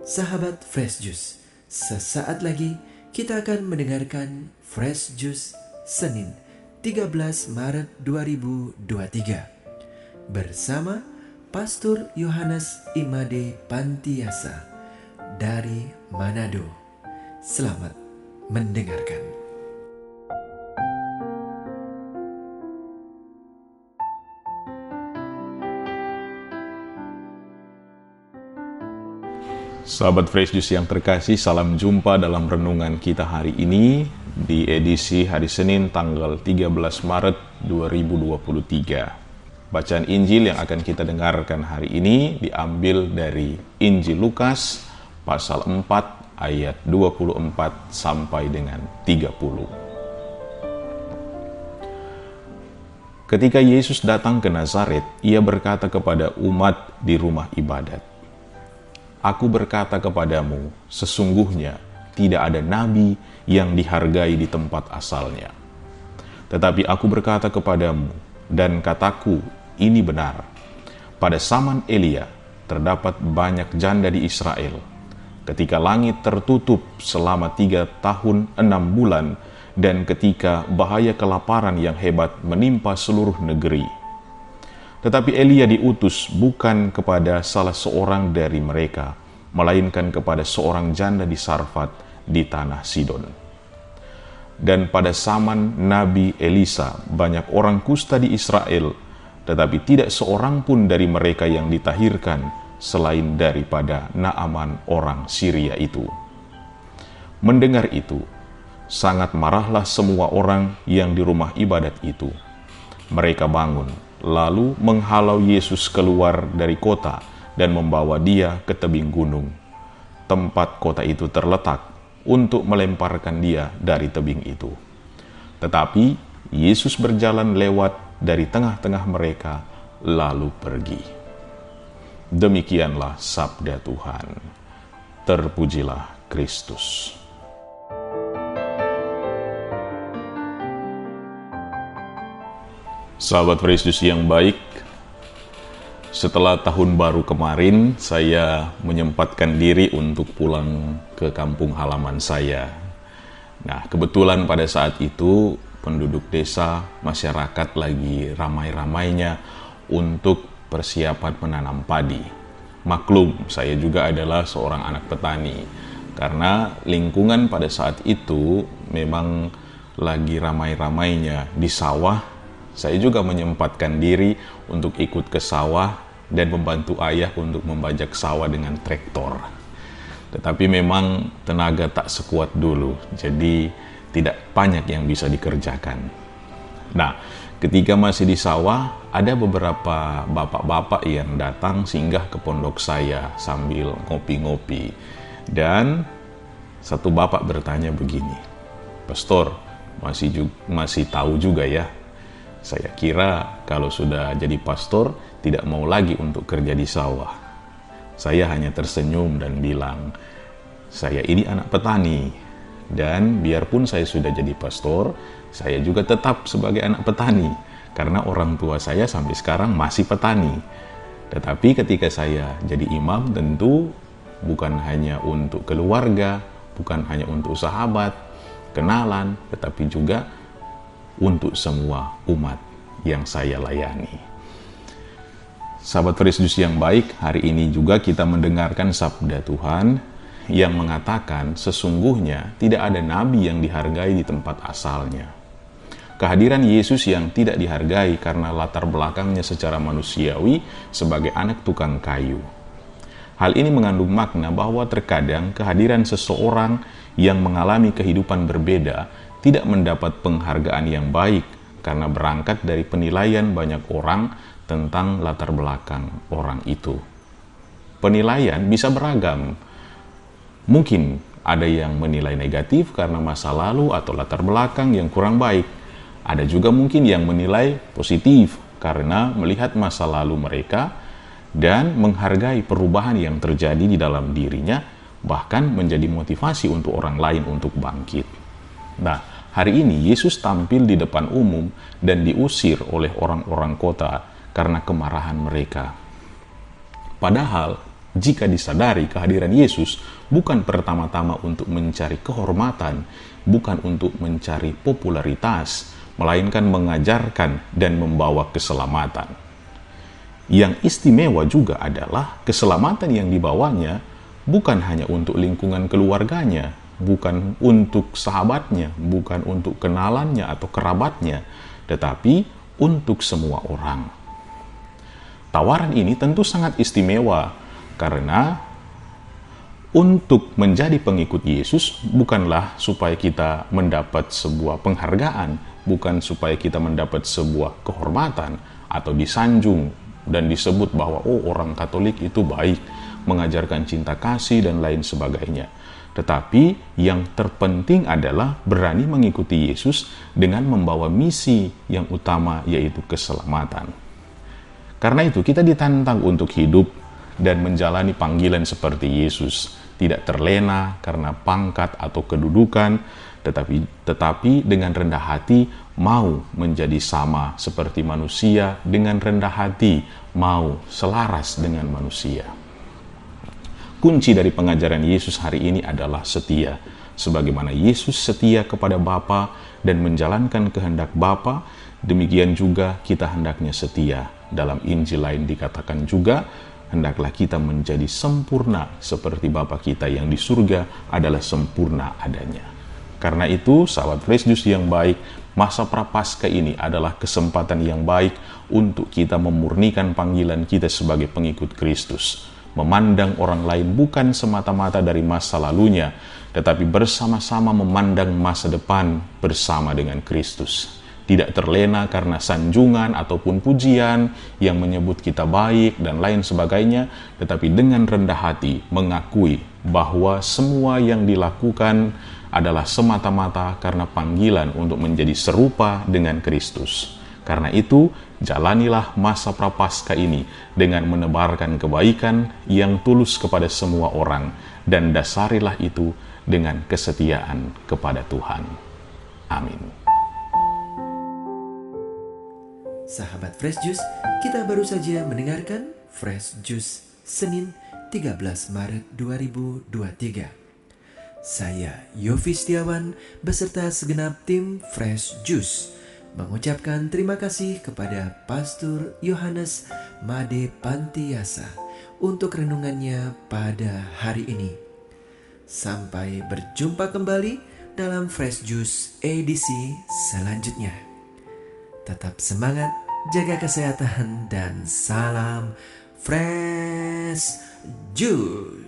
Sahabat Fresh Juice, sesaat lagi kita akan mendengarkan Fresh Juice Senin 13 Maret 2023 bersama Pastor Yohanes Imade Pantiasa dari Manado. Selamat mendengarkan. Sahabat Fresh Juice yang terkasih, salam jumpa dalam renungan kita hari ini di edisi hari Senin tanggal 13 Maret 2023. Bacaan Injil yang akan kita dengarkan hari ini diambil dari Injil Lukas pasal 4 ayat 24 sampai dengan 30. Ketika Yesus datang ke Nazaret, ia berkata kepada umat di rumah ibadat, "Aku berkata kepadamu, sesungguhnya tidak ada nabi yang dihargai di tempat asalnya. Tetapi aku berkata kepadamu, dan kataku ini benar, pada zaman Elia terdapat banyak janda di Israel, ketika langit tertutup selama 3 tahun 6 bulan, dan ketika bahaya kelaparan yang hebat menimpa seluruh negeri. Tetapi Elia diutus bukan kepada salah seorang dari mereka, melainkan kepada seorang janda di Sarfat di tanah Sidon. Dan pada zaman Nabi Elisa banyak orang kusta di Israel, tetapi tidak seorang pun dari mereka yang ditahirkan selain daripada Naaman orang Syria itu." Mendengar itu, sangat marahlah semua orang yang di rumah ibadat itu. Mereka bangun, lalu menghalau Yesus keluar dari kota dan membawa dia ke tebing gunung, tempat kota itu terletak, untuk melemparkan dia dari tebing itu. Tetapi Yesus berjalan lewat dari tengah-tengah mereka, lalu pergi. Demikianlah sabda Tuhan. Terpujilah Kristus. Sahabat Fresh Juice yang baik, setelah tahun baru kemarin, saya menyempatkan diri untuk pulang ke kampung halaman saya. Nah, kebetulan pada saat itu penduduk desa, masyarakat lagi ramai-ramainya untuk persiapan menanam padi. Maklum, saya juga adalah seorang anak petani, karena lingkungan pada saat itu memang lagi ramai-ramainya di sawah. Saya juga menyempatkan diri untuk ikut ke sawah dan membantu ayah untuk membajak sawah dengan traktor. Tetapi memang tenaga tak sekuat dulu, jadi tidak banyak yang bisa dikerjakan. Nah, ketika masih di sawah, ada beberapa bapak-bapak yang datang singgah ke pondok saya sambil ngopi-ngopi. Dan satu bapak bertanya begini, "Pastor, masih tahu juga ya? Saya kira kalau sudah jadi pastor tidak mau lagi untuk kerja di sawah." Saya hanya tersenyum dan bilang, "Saya ini anak petani, dan biarpun saya sudah jadi pastor, saya juga tetap sebagai anak petani, karena orang tua saya sampai sekarang masih petani. Tetapi ketika saya jadi imam, tentu bukan hanya untuk keluarga, bukan hanya untuk sahabat, kenalan, tetapi juga untuk semua umat yang saya layani." Sahabat Fresh Juice yang baik, hari ini juga kita mendengarkan sabda Tuhan yang mengatakan sesungguhnya tidak ada nabi yang dihargai di tempat asalnya. Kehadiran Yesus yang tidak dihargai karena latar belakangnya secara manusiawi sebagai anak tukang kayu. Hal ini mengandung makna bahwa terkadang kehadiran seseorang yang mengalami kehidupan berbeda tidak mendapat penghargaan yang baik karena berangkat dari penilaian banyak orang tentang latar belakang orang itu. Penilaian bisa beragam. Mungkin ada yang menilai negatif karena masa lalu atau latar belakang yang kurang baik. Ada juga mungkin yang menilai positif karena melihat masa lalu mereka dan menghargai perubahan yang terjadi di dalam dirinya, bahkan menjadi motivasi untuk orang lain untuk bangkit. Nah, hari ini Yesus tampil di depan umum dan diusir oleh orang-orang kota karena kemarahan mereka. Padahal jika disadari kehadiran Yesus bukan pertama-tama untuk mencari kehormatan, bukan untuk mencari popularitas, melainkan mengajarkan dan membawa keselamatan. Yang istimewa juga adalah keselamatan yang dibawanya bukan hanya untuk lingkungan keluarganya, bukan untuk sahabatnya, bukan untuk kenalannya atau kerabatnya, tetapi untuk semua orang. Tawaran ini tentu sangat istimewa karena untuk menjadi pengikut Yesus bukanlah supaya kita mendapat sebuah penghargaan, bukan supaya kita mendapat sebuah kehormatan atau disanjung dan disebut bahwa orang Katolik itu baik, mengajarkan cinta kasih dan lain sebagainya. Tetapi yang terpenting adalah berani mengikuti Yesus dengan membawa misi yang utama, yaitu keselamatan. Karena itu kita ditantang untuk hidup dan menjalani panggilan seperti Yesus, tidak terlena karena pangkat atau kedudukan, tetapi dengan rendah hati mau menjadi sama seperti manusia, dengan rendah hati mau selaras dengan manusia. Kunci dari pengajaran Yesus hari ini adalah setia. Sebagaimana Yesus setia kepada Bapa dan menjalankan kehendak Bapa, demikian juga kita hendaknya setia. Dalam Injil lain dikatakan juga, hendaklah kita menjadi sempurna seperti Bapa kita yang di surga adalah sempurna adanya. Karena itu, sahabat Fresh Juice yang baik, masa Prapaskah ini adalah kesempatan yang baik untuk kita memurnikan panggilan kita sebagai pengikut Kristus. Memandang orang lain bukan semata-mata dari masa lalunya, tetapi bersama-sama memandang masa depan bersama dengan Kristus. Tidak terlena karena sanjungan ataupun pujian yang menyebut kita baik dan lain sebagainya, tetapi dengan rendah hati mengakui bahwa semua yang dilakukan adalah semata-mata karena panggilan untuk menjadi serupa dengan Kristus. Karena itu, jalanilah masa Prapaskah ini dengan menebarkan kebaikan yang tulus kepada semua orang, dan dasarilah itu dengan kesetiaan kepada Tuhan. Amin. Sahabat Fresh Juice, kita baru saja mendengarkan Fresh Juice Senin 13 Maret 2023. Saya Yofi Setiawan beserta segenap tim Fresh Juice mengucapkan terima kasih kepada Pastor Yohanes Made Pantiasa untuk renungannya pada hari ini. Sampai berjumpa kembali dalam Fresh Juice edisi selanjutnya. Tetap semangat, jaga kesehatan, dan salam Fresh Juice.